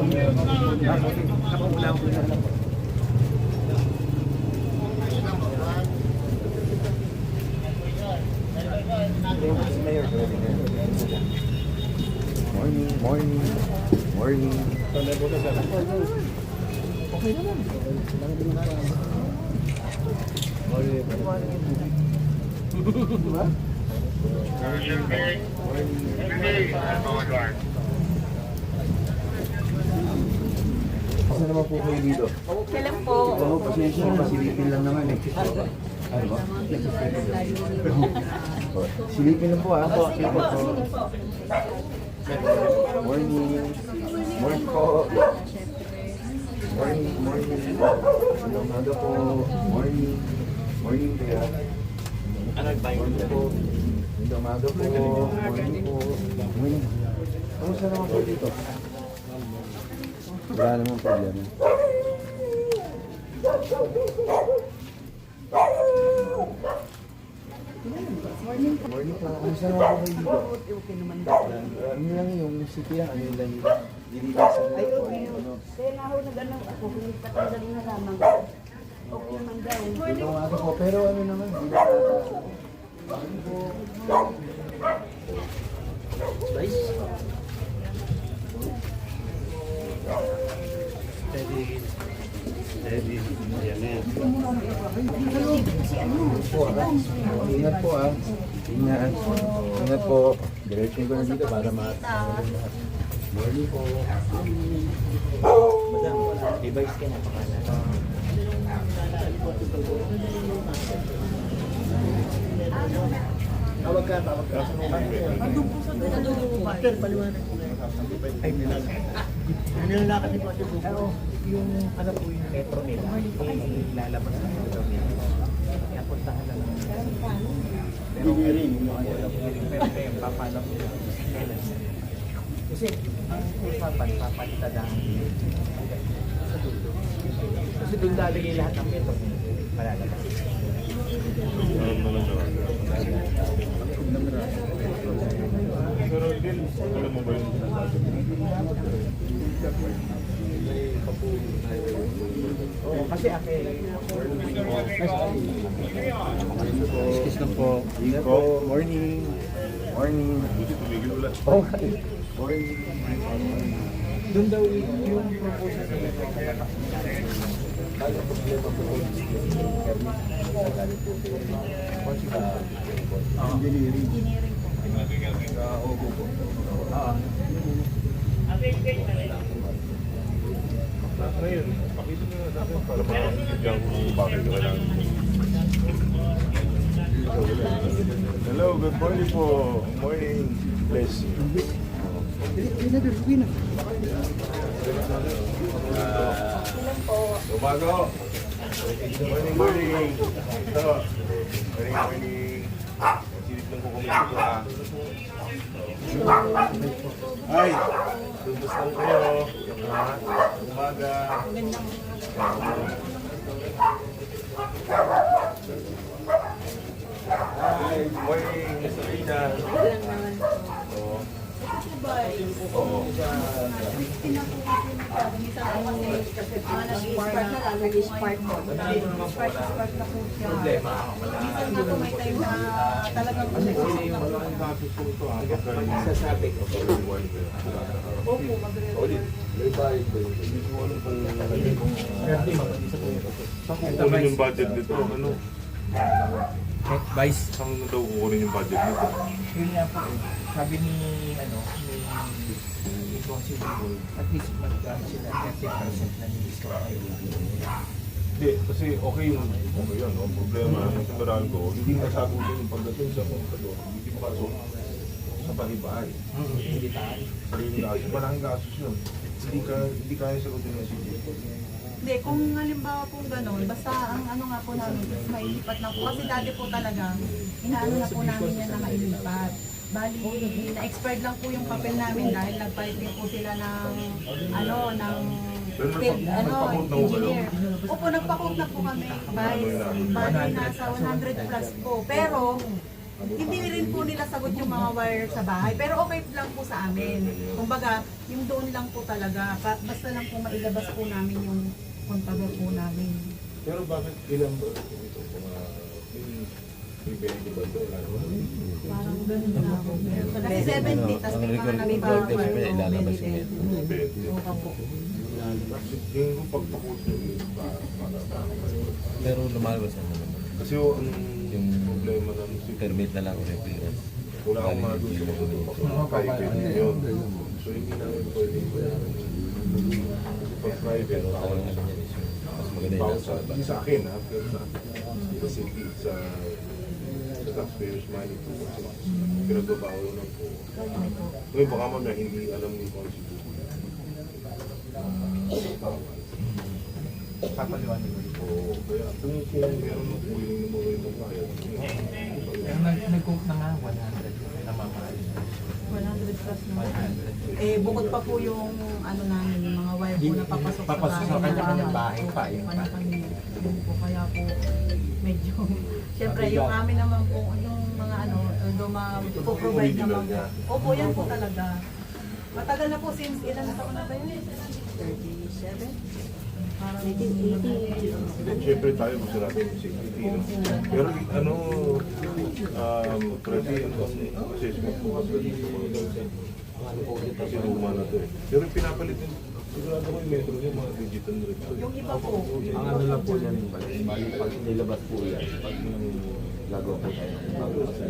Morning. Okay naman. Asa naman po kayo dito? Kailan po? Oo, pasensya na, pasilipin lang naman eh. Ano ba? Silipin lang po ah. Morning. Morning po. Morning. Umaga po. Morning. Morning kaya. Morning po. Umaga po. Morning po. Morning. Kamusta naman po dito? Wala namang problema. Morning po. Kamusta naman po kayo dito? Okay naman. Ano lang yung city lang, ano yung diligasan Ay, po? okay. Kaya nga ho nag-ano ako, patanggal na lamang. Okay naman daw. Dito nga po, pero ano naman, hindi na ata. Guys. Steady. Yan na yan. Ingat po ah. Ingat po. Diretso ko na dito para morning po. Madam, device ka na pangalan. Tawag ka. Andun po sa dulo. Master, paliwanag. Ay, nilalakad ni Patrick po. Yung ano po yung metro nila, lalabas ng metro nila. Kaya puntahan na lang. Pero yung papala po yung kasi ang usapan, papalitadahan sa dulo. Kasi doon lalagay lahat ng metro nila. Malalabas. Pero din, alam mo ba yung Oo, kasi Excuse lang po. Ingat po. Morning. buti tumigil ulit. Okay. Morning. doon daw yung proposal nila na kalabas nila. Kaya problema po Engineering. Opo po. Ngayon, pakita nyo na sa akin para makakagyan ko kung bakit kailangan. Hello, good morning po. Morning. Bless you. Umago. Morning. Ito. Morning. Silip lang po kami dito ha. Ay, lubos lang kayo. Umaga. Hi, morning, Mr. Richard. Oo. Oo. sasabi ko. Kukunin yung budget nito, ano? Vice. Saan daw kukunin yung budget nito? Yun nga po, sabi ni Considerable, at least mag-ano sila 30% na discount kayo. Hindi, kasi okay yun. Okay yun. Ang problema, yung sandarahan ko, hindi masagutin yung pagdating sa kontador, hindi pasok sa panibahay. Hindi tayo. Sarili kaso, malaking kasos yun. Hindi kaya sagutin ng city. Hindi, kung halimbawa po gano'n, basta ang ano nga po namin, is mailipat na po. Kasi dati po talaga, inaano na po namin yan na mailipat. Bali, na-expired lang po yung papel namin dahil nagpalit din po sila ng, ano, ng field, engineer. Opo, nagpa-quote na po kami. Bali, nasa 100 plus po. Pero, Hindi rin po nila sagot yung mga wire sa bahay, pero okay lang po sa amin. Kumbaga, yung doon lang po talaga, basta lang po mailabas po namin yung contador po namin. Pero bakit ilang ba ito? May benefit ba ito? Parang ganun na po. Kasi 70, tapos may mga voltage pa ilalabas yung Yung pagpakot nyo, Pero lumalabas na naman. kasi ang problema ng Permit na lang ulit clearance. wala akong mga doon sa mga private yun. So hindi namin pwede pag private, Pero bawal talagang ano yan is yung mas maganda yung bawal nasa sa, hindi sa akin ha, pero sa city, sa taxpayers money po kasi pinagbabawal lang po. Ngayon baka mamaya hindi alam ni Constitution. Papaliwanag mo. Oo, kaya kung meron mo po yung mga itong kaya. Pero nag-cook na nga, 100 na mamahal. 100 plus naman. 100. Eh, bukod pa po yung ano namin, yung mga wire po na papasok Papasok sa kanya-kanyang bahay pa, yun pa. Kanya-kanya. Yun po, kaya po medyo, syempre yung amin naman po, yung mga ano, provide naman po. Opo, yan po talaga. Matagal na po since ilan na taon na ba yun? 37? Parang 1980. Then, syempre tayo gusto natin yung safety. No? Pero ano, pwede yung assessment po kasi luma na to eh. Pero pinapalit din, sigurado ko yung metro niya, mga digital na rin. yung iba po. Ang ano lang po yan, bali pag nilabas po yan, pag gagawa po tayo ng bago sa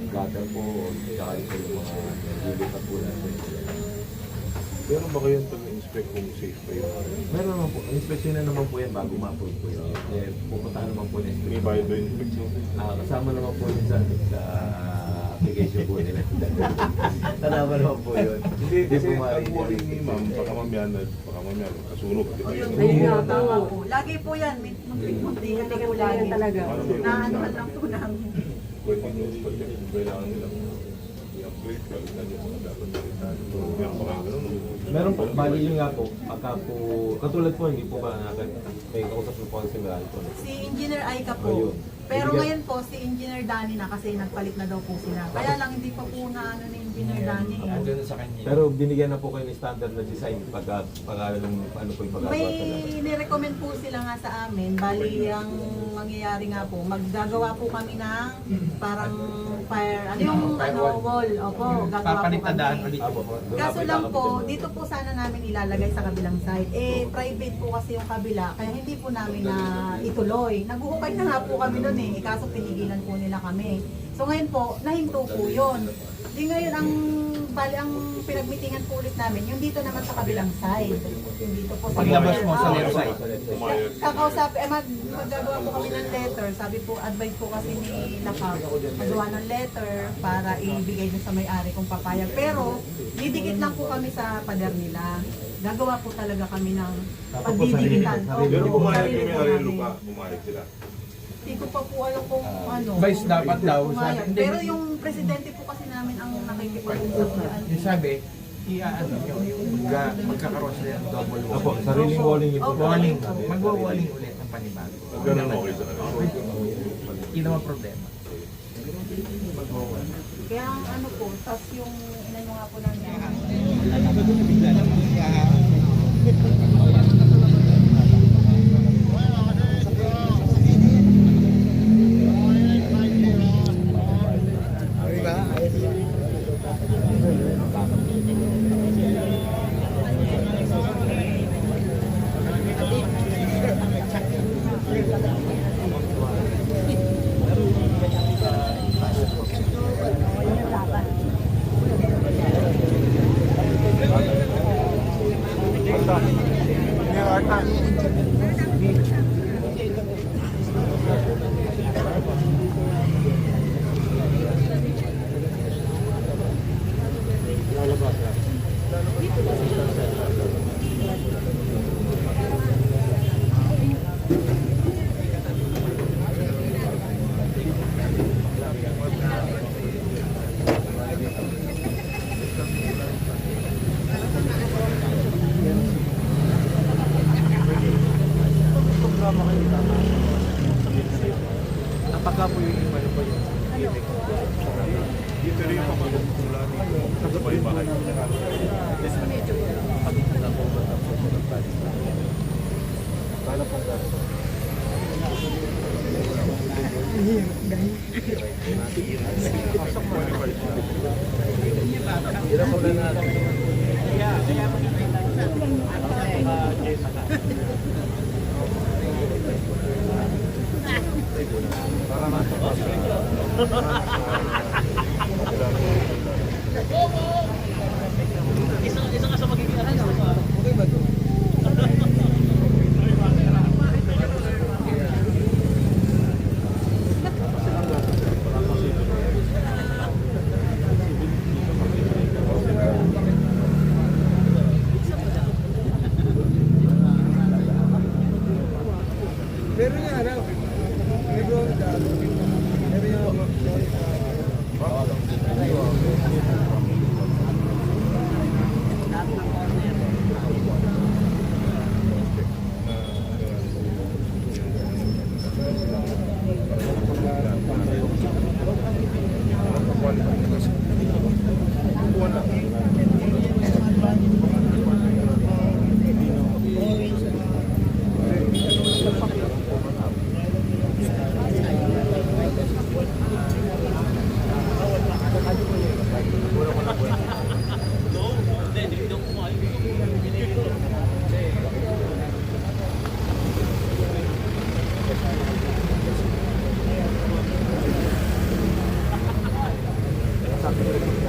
gutter po, tsaka yung mga lilipat po natin. Meron ba kayong pag-inspect kung safe pa yun? Meron naman po, inspection na naman po yan bago ma-approve po yun. Eh, pupuntahan naman po na May inspection. bayad ba yung inspection? Kasama naman po yun sa application po nila. Kasama naman po yun. Hindi, kasi po ang worry ni ma'am, baka mamaya kasunog. Di ba yun? Ayun nga po. Tama po. Lagi po yan, muntikan na po lagi. talaga. Naanuhan lang po namin. Pwede nyo pag-check kung kailangan nilang i-upgrade, kalitan nyo kung dapat kalitan. Meron pa kayo ganun? Meron po, bali yun nga po, pagka po, katulad po, hindi po ba may kausap po ang simbahan po. Si Engineer Aika po. Ayun. Pero ngayon po, si Engineer Danny na kasi nagpalit na daw po sila. Kaya lang hindi pa po na ano ni Engineer Danny. Andun sa kanya. Pero binigyan na po kayo ng standard na design pagka ano po yung pagkagawa May talaga. nirecommend po sila nga sa amin. Bali, ang mangyayari nga po, maggagawa po kami ng parang fire, ano yung ano, wall. Opo, gagawa po Papalitadaan kami. ulit. Kaso lang po, dito po sana namin ilalagay sa kabilang side. Eh, private po kasi yung kabila, kaya hindi po namin na ituloy. Naguhukay na nga po kami doon eh, kaso pinigilan po nila kami. So ngayon po, nahinto po yun. Di ngayon ang, bali ang pinagmitingan po ulit namin, yung dito naman sa kabilang side. Yung dito po sa Paglabas mo sa house. left side. Pumayag. Kakausap, maggagawa po kami ng letter. Sabi po, advice po kasi ni Lakab, magawa ng letter para ibigay dun sa may-ari kung papayag. Pero, didikit lang po kami sa pader nila. Gagawa po talaga kami ng pagdidikitan. Pero pumayag Sarili yung po may-ari ng namin. lupa, pumayag sila. Hindi ko pa po alam kung ano. Vice dapat daw, sabi, Pumayag. hindi. Pero yung presidente po kasi namin ang nakikipag-usap na ano. Yung sabi, i-ano nyo, yung magkakaroon sila ng double Opo, walling. sariling walling ito. Opo. Walling. Magwa-walling ulit ng panibago. Ganun okay sa kanila. Hindi naman problema. Kaya ang ano po, tas yung inano nga po namin. Sa akin,